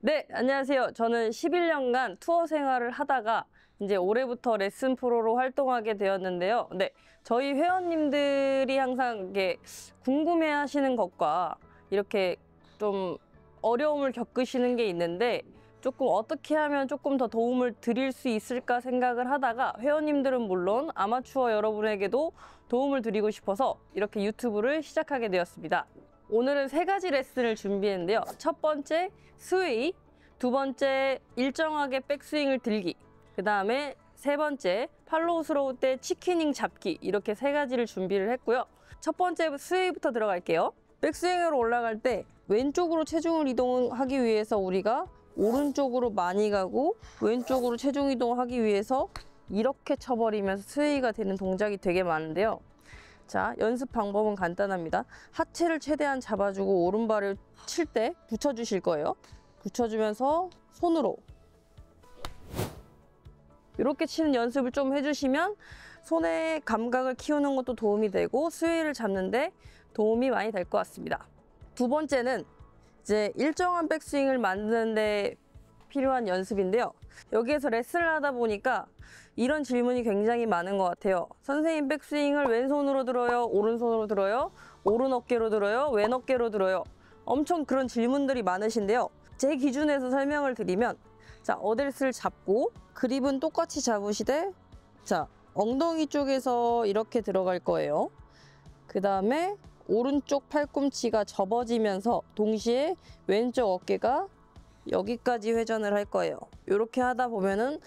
네, 안녕하세요. 저는 11년간 투어 생활을 하다가 이제 올해부터 레슨 프로로 활동하게 되었는데요. 네, 저희 회원님들이 항상 이게 궁금해 하시는 것과 이렇게 좀 어려움을 겪으시는 게 있는데 조금 어떻게 하면 조금 더 도움을 드릴 수 있을까 생각을 하다가 회원님들은 물론 아마추어 여러분에게도 도움을 드리고 싶어서 이렇게 유튜브를 시작하게 되었습니다. 오늘은 3가지 레슨을 준비했는데요. 첫 번째 스웨이, 두 번째 일정하게 백스윙을 들기, 그 다음에 세 번째 팔로우 스로우 때 치키닝 잡기, 이렇게 3가지를 준비를 했고요. 첫 번째 스웨이부터 들어갈게요. 백스윙으로 올라갈 때 왼쪽으로 체중을 이동하기 위해서 우리가 오른쪽으로 많이 가고 왼쪽으로 체중 이동을 하기 위해서 이렇게 쳐버리면서 스웨이가 되는 동작이 되게 많은데요. 자, 연습 방법은 간단합니다. 하체를 최대한 잡아주고 오른발을 칠 때 붙여주실 거예요. 붙여주면서 손으로 이렇게 치는 연습을 좀 해주시면 손의 감각을 키우는 것도 도움이 되고 스웨이를 잡는데 도움이 많이 될 것 같습니다. 두 번째는 이제 일정한 백스윙을 만드는데 필요한 연습인데요. 여기에서 레슨을 하다 보니까 이런 질문이 굉장히 많은 것 같아요. 선생님, 백스윙을 왼손으로 들어요? 오른손으로 들어요? 오른 어깨로 들어요? 왼 어깨로 들어요? 엄청 그런 질문들이 많으신데요. 제 기준에서 설명을 드리면, 자, 어드레스를 잡고 그립은 똑같이 잡으시되, 자, 엉덩이 쪽에서 이렇게 들어갈 거예요. 그 다음에 오른쪽 팔꿈치가 접어지면서 동시에 왼쪽 어깨가 여기까지 회전을 할 거예요. 이렇게 하다 보면은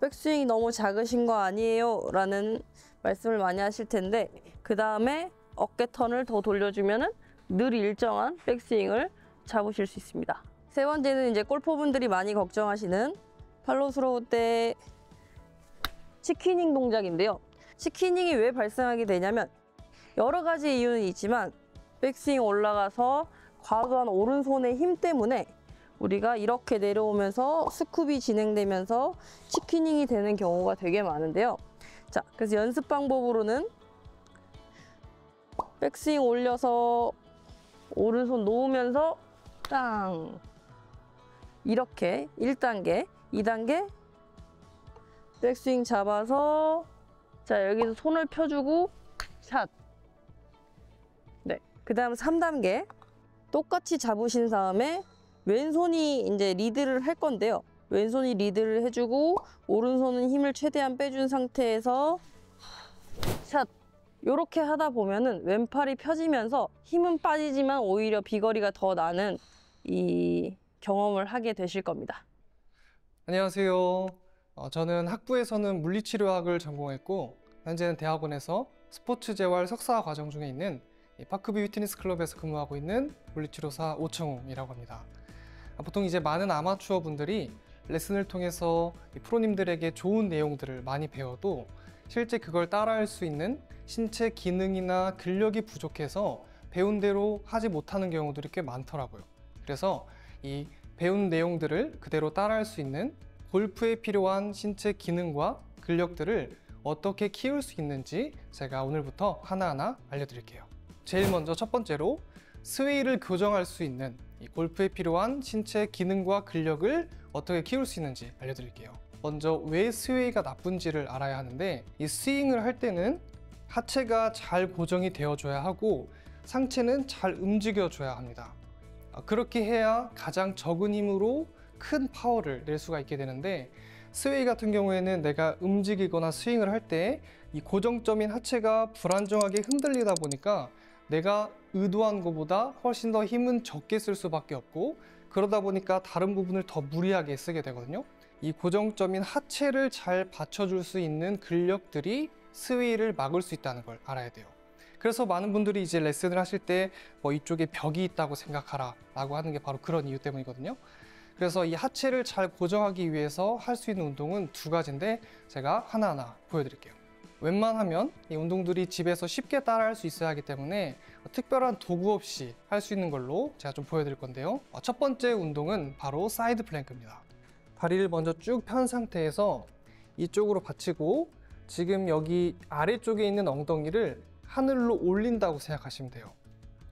백스윙이 너무 작으신 거 아니에요? 라는 말씀을 많이 하실 텐데, 그 다음에 어깨 턴을 더 돌려주면은 늘 일정한 백스윙을 잡으실 수 있습니다. 세 번째는 이제 골퍼분들이 많이 걱정하시는 팔로우 스로우 때 치키닝 동작인데요. 치키닝이 왜 발생하게 되냐면 여러 가지 이유는 있지만 백스윙 올라가서 과도한 오른손의 힘 때문에 우리가 이렇게 내려오면서 스쿱이 진행되면서 치키닝이 되는 경우가 되게 많은데요. 자, 그래서 연습 방법으로는 백스윙 올려서 오른손 놓으면서 땅, 이렇게 1단계, 2단계 백스윙 잡아서, 자, 여기서 손을 펴주고 샷. 네, 그 다음 3단계 똑같이 잡으신 다음에 왼손이 이제 리드를 할 건데요. 왼손이 리드를 해주고 오른손은 힘을 최대한 빼준 상태에서 샷. 이렇게 하다 보면은 왼팔이 펴지면서 힘은 빠지지만 오히려 비거리가 더 나는 이 경험을 하게 되실 겁니다. 안녕하세요. 저는 학부에서는 물리치료학을 전공했고 현재는 대학원에서 스포츠재활 석사 과정 중에 있는 파크뷰 피트니스 클럽에서 근무하고 있는 물리치료사 오청웅이라고 합니다. 보통 이제 많은 아마추어 분들이 레슨을 통해서 프로님들에게 좋은 내용들을 많이 배워도 실제 그걸 따라할 수 있는 신체 기능이나 근력이 부족해서 배운 대로 하지 못하는 경우들이 꽤 많더라고요. 그래서 이 배운 내용들을 그대로 따라할 수 있는 골프에 필요한 신체 기능과 근력들을 어떻게 키울 수 있는지 제가 오늘부터 하나하나 알려드릴게요. 제일 먼저 첫 번째로 스웨이를 교정할 수 있는 이 골프에 필요한 신체 기능과 근력을 어떻게 키울 수 있는지 알려드릴게요. 먼저 왜 스웨이가 나쁜지를 알아야 하는데, 이 스윙을 할 때는 하체가 잘 고정이 되어줘야 하고 상체는 잘 움직여줘야 합니다. 그렇게 해야 가장 적은 힘으로 큰 파워를 낼 수가 있게 되는데, 스웨이 같은 경우에는 내가 움직이거나 스윙을 할 때 이 고정점인 하체가 불안정하게 흔들리다 보니까 내가 의도한 것보다 훨씬 더 힘은 적게 쓸 수밖에 없고, 그러다 보니까 다른 부분을 더 무리하게 쓰게 되거든요. 이 고정점인 하체를 잘 받쳐줄 수 있는 근력들이 스웨이를 막을 수 있다는 걸 알아야 돼요. 그래서 많은 분들이 이제 레슨을 하실 때 이쪽에 벽이 있다고 생각하라 라고 하는 게 바로 그런 이유 때문이거든요. 그래서 이 하체를 잘 고정하기 위해서 할 수 있는 운동은 2가지인데 제가 하나하나 보여드릴게요. 웬만하면 이 운동들이 집에서 쉽게 따라 할 수 있어야 하기 때문에 특별한 도구 없이 할 수 있는 걸로 제가 좀 보여드릴 건데요. 첫 번째 운동은 바로 사이드 플랭크입니다. 다리를 먼저 쭉 편 상태에서 이쪽으로 받치고 지금 여기 아래쪽에 있는 엉덩이를 하늘로 올린다고 생각하시면 돼요.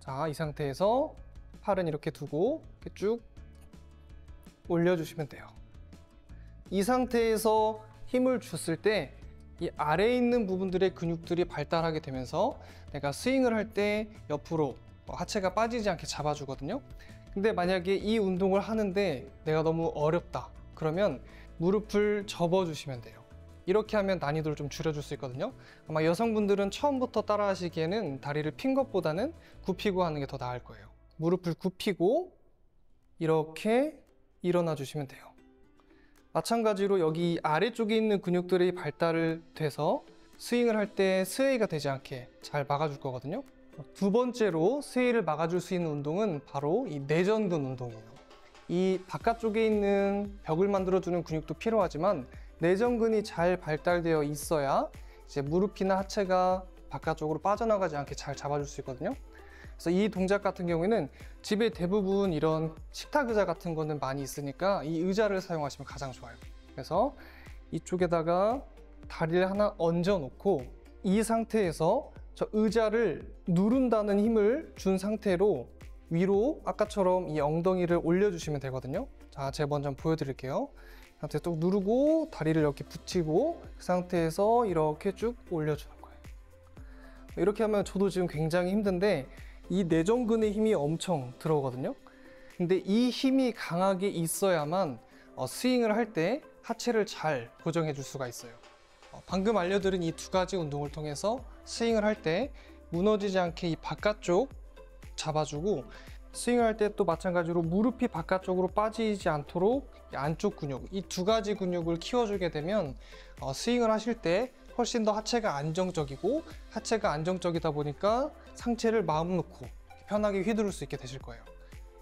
자, 이 상태에서 팔은 이렇게 두고 이렇게 쭉 올려주시면 돼요. 이 상태에서 힘을 줬을 때 이 아래에 있는 부분들의 근육들이 발달하게 되면서 내가 스윙을 할 때 옆으로 하체가 빠지지 않게 잡아주거든요. 근데 만약에 이 운동을 하는데 내가 너무 어렵다 그러면 무릎을 접어주시면 돼요. 이렇게 하면 난이도를 좀 줄여줄 수 있거든요. 아마 여성분들은 처음부터 따라 하시기에는 다리를 핀 것보다는 굽히고 하는 게 더 나을 거예요. 무릎을 굽히고 이렇게 일어나 주시면 돼요. 마찬가지로 여기 아래쪽에 있는 근육들이 발달을 돼서 스윙을 할 때 스웨이가 되지 않게 잘 막아줄 거거든요. 두 번째로 스웨이를 막아줄 수 있는 운동은 바로 이 내전근 운동이에요. 이 바깥쪽에 있는 벽을 만들어주는 근육도 필요하지만 내전근이 잘 발달되어 있어야 이제 무릎이나 하체가 바깥쪽으로 빠져나가지 않게 잘 잡아줄 수 있거든요. 그래서 이 동작 같은 경우에는 집에 대부분 이런 식탁 의자 같은 거는 많이 있으니까 이 의자를 사용하시면 가장 좋아요. 그래서 이쪽에다가 다리를 하나 얹어 놓고 이 상태에서 저 의자를 누른다는 힘을 준 상태로 위로 아까처럼 이 엉덩이를 올려주시면 되거든요. 자, 제가 먼저 보여드릴게요. 이 상태 또 누르고 다리를 이렇게 붙이고 그 상태에서 이렇게 쭉 올려주는 거예요. 이렇게 하면 저도 지금 굉장히 힘든데 이 내전근의 힘이 엄청 들어오거든요. 근데 이 힘이 강하게 있어야만 스윙을 할 때 하체를 잘 고정해 줄 수가 있어요. 방금 알려드린 이 두 가지 운동을 통해서 스윙을 할 때 무너지지 않게 이 바깥쪽 잡아주고 스윙을 할 때 또 마찬가지로 무릎이 바깥쪽으로 빠지지 않도록 안쪽 근육, 이 두 가지 근육을 키워주게 되면 스윙을 하실 때 훨씬 더 하체가 안정적이고 하체가 안정적이다 보니까 상체를 마음 놓고 편하게 휘두를 수 있게 되실 거예요.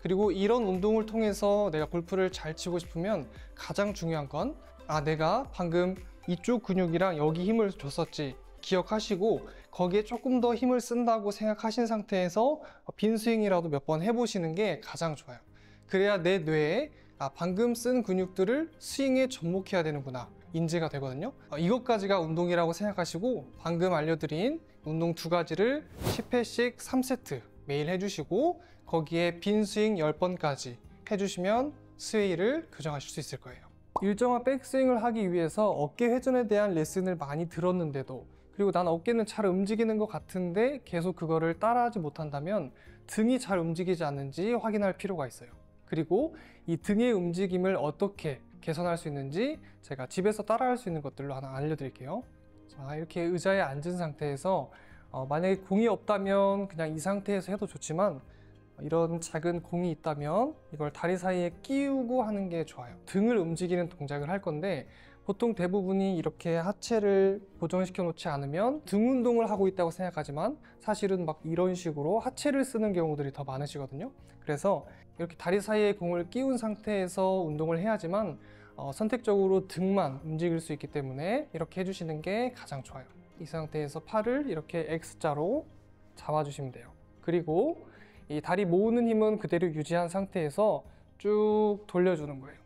그리고 이런 운동을 통해서 내가 골프를 잘 치고 싶으면 가장 중요한 건 내가 방금 이쪽 근육이랑 여기 힘을 줬었지 기억하시고 거기에 조금 더 힘을 쓴다고 생각하신 상태에서 빈 스윙이라도 몇 번 해보시는 게 가장 좋아요. 그래야 내 뇌에 방금 쓴 근육들을 스윙에 접목해야 되는구나 인지가 되거든요. 이것까지가 운동이라고 생각하시고 방금 알려드린 운동 두 가지를 10회씩 3세트 매일 해주시고 거기에 빈 스윙 10번까지 해주시면 스웨이를 교정하실 수 있을 거예요. 일정한 백스윙을 하기 위해서 어깨 회전에 대한 레슨을 많이 들었는데도 그리고 난 어깨는 잘 움직이는 것 같은데 계속 그거를 따라하지 못한다면 등이 잘 움직이지 않는지 확인할 필요가 있어요. 그리고 이 등의 움직임을 어떻게 개선할 수 있는지 제가 집에서 따라할 수 있는 것들로 하나 알려드릴게요. 자, 이렇게 의자에 앉은 상태에서 만약에 공이 없다면 그냥 이 상태에서 해도 좋지만 이런 작은 공이 있다면 이걸 다리 사이에 끼우고 하는 게 좋아요. 등을 움직이는 동작을 할 건데 보통 대부분이 이렇게 하체를 고정시켜 놓지 않으면 등 운동을 하고 있다고 생각하지만 사실은 막 이런 식으로 하체를 쓰는 경우들이 더 많으시거든요. 그래서 이렇게 다리 사이에 공을 끼운 상태에서 운동을 해야지만 선택적으로 등만 움직일 수 있기 때문에 이렇게 해주시는 게 가장 좋아요. 이 상태에서 팔을 이렇게 X자로 잡아주시면 돼요. 그리고 이 다리 모으는 힘은 그대로 유지한 상태에서 쭉 돌려주는 거예요.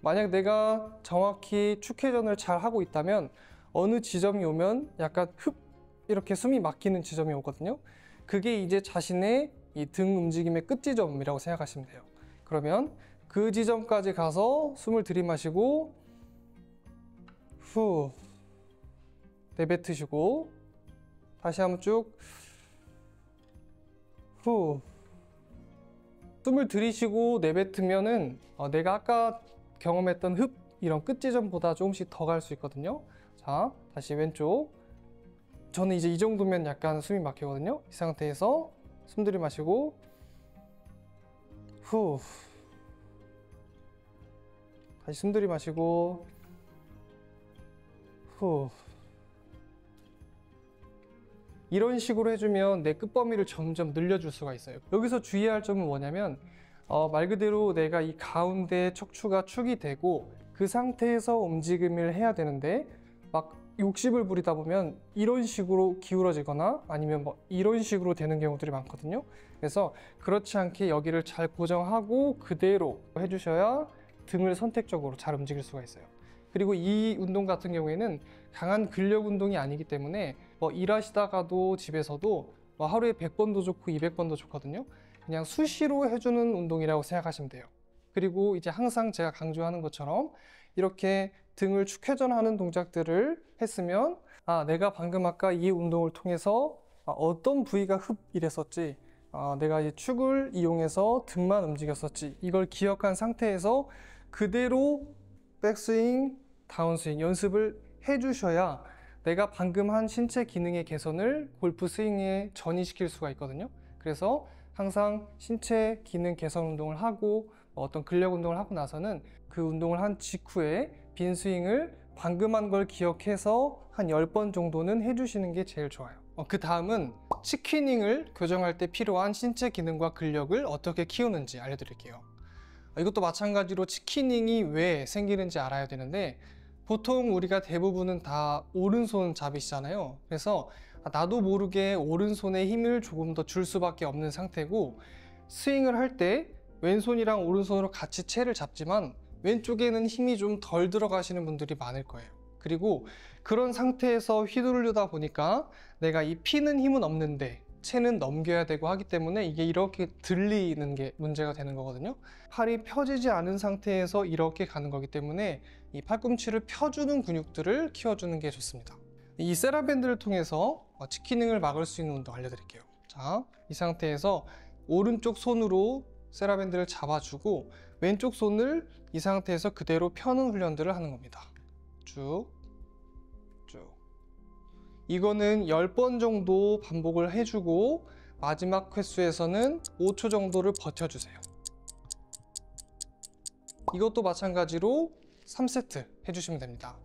만약 내가 정확히 축회전을 잘 하고 있다면 어느 지점이 오면 약간 흡 이렇게 숨이 막히는 지점이 오거든요. 그게 이제 자신의 이 등 움직임의 끝 지점이라고 생각하시면 돼요. 그러면 그 지점까지 가서 숨을 들이마시고 후 내뱉으시고 다시 한번 쭉 후 숨을 들이쉬고 내뱉으면은 내가 아까 경험했던 흡 이런 끝 지점보다 조금씩 더 갈 수 있거든요. 자, 다시 왼쪽. 저는 이제 이 정도면 약간 숨이 막히거든요. 이 상태에서 숨 들이마시고 후 다시 숨 들이마시고 후 이런 식으로 해주면 내 끝범위를 점점 늘려줄 수가 있어요. 여기서 주의해야 할 점은 뭐냐면 말 그대로 내가 이 가운데 척추가 축이 되고 그 상태에서 움직임을 해야 되는데 막 욕심을 부리다 보면 이런 식으로 기울어지거나 아니면 뭐 이런 식으로 되는 경우들이 많거든요. 그래서 그렇지 않게 여기를 잘 고정하고 그대로 해주셔야 등을 선택적으로 잘 움직일 수가 있어요. 그리고 이 운동 같은 경우에는 강한 근력 운동이 아니기 때문에 뭐 일하시다가도 집에서도 뭐 하루에 100번도 좋고 200번도 좋거든요. 그냥 수시로 해주는 운동이라고 생각하시면 돼요. 그리고 이제 항상 제가 강조하는 것처럼 이렇게 등을 축회전하는 동작들을 했으면 내가 방금 아까 이 운동을 통해서 어떤 부위가 흡일했었지, 내가 이 축을 이용해서 등만 움직였었지, 이걸 기억한 상태에서 그대로 백스윙, 다운스윙 연습을 해주셔야 내가 방금 한 신체 기능의 개선을 골프 스윙에 전이시킬 수가 있거든요. 그래서 항상 신체 기능 개선 운동을 하고 어떤 근력 운동을 하고 나서는 그 운동을 한 직후에 빈 스윙을 방금 한 걸 기억해서 한 10번 정도는 해주시는 게 제일 좋아요. 그 다음은 치퀴닝을 교정할 때 필요한 신체 기능과 근력을 어떻게 키우는지 알려드릴게요. 이것도 마찬가지로 치퀴닝이 왜 생기는지 알아야 되는데, 보통 우리가 대부분은 다 오른손 잡이시잖아요. 그래서 나도 모르게 오른손에 힘을 조금 더 줄 수밖에 없는 상태고, 스윙을 할 때 왼손이랑 오른손으로 같이 채를 잡지만 왼쪽에는 힘이 좀 덜 들어가시는 분들이 많을 거예요. 그리고 그런 상태에서 휘두르다 보니까 내가 이 피는 힘은 없는데 채는 넘겨야 되고 하기 때문에 이게 이렇게 들리는 게 문제가 되는 거거든요. 팔이 펴지지 않은 상태에서 이렇게 가는 거기 때문에 이 팔꿈치를 펴주는 근육들을 키워주는 게 좋습니다. 이 세라밴드를 통해서 치퀴닝을 막을 수 있는 운동 알려드릴게요. 자, 이 상태에서 오른쪽 손으로 세라밴드를 잡아주고 왼쪽 손을 이 상태에서 그대로 펴는 훈련들을 하는 겁니다. 쭉 쭉. 이거는 10번 정도 반복을 해주고 마지막 횟수에서는 5초 정도를 버텨주세요. 이것도 마찬가지로 3세트 해주시면 됩니다.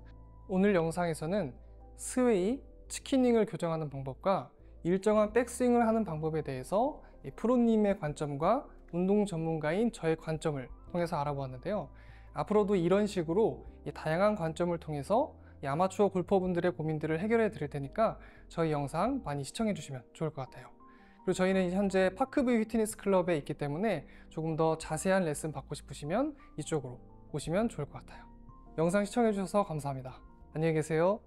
오늘 영상에서는 스웨이, 치퀴닝을 교정하는 방법과 일정한 백스윙을 하는 방법에 대해서 프로님의 관점과 운동 전문가인 저의 관점을 통해서 알아보았는데요. 앞으로도 이런 식으로 다양한 관점을 통해서 아마추어 골퍼분들의 고민들을 해결해 드릴 테니까 저희 영상 많이 시청해 주시면 좋을 것 같아요. 그리고 저희는 현재 파크뷰 피트니스 클럽에 있기 때문에 조금 더 자세한 레슨 받고 싶으시면 이쪽으로 오시면 좋을 것 같아요. 영상 시청해 주셔서 감사합니다. 안녕히 계세요.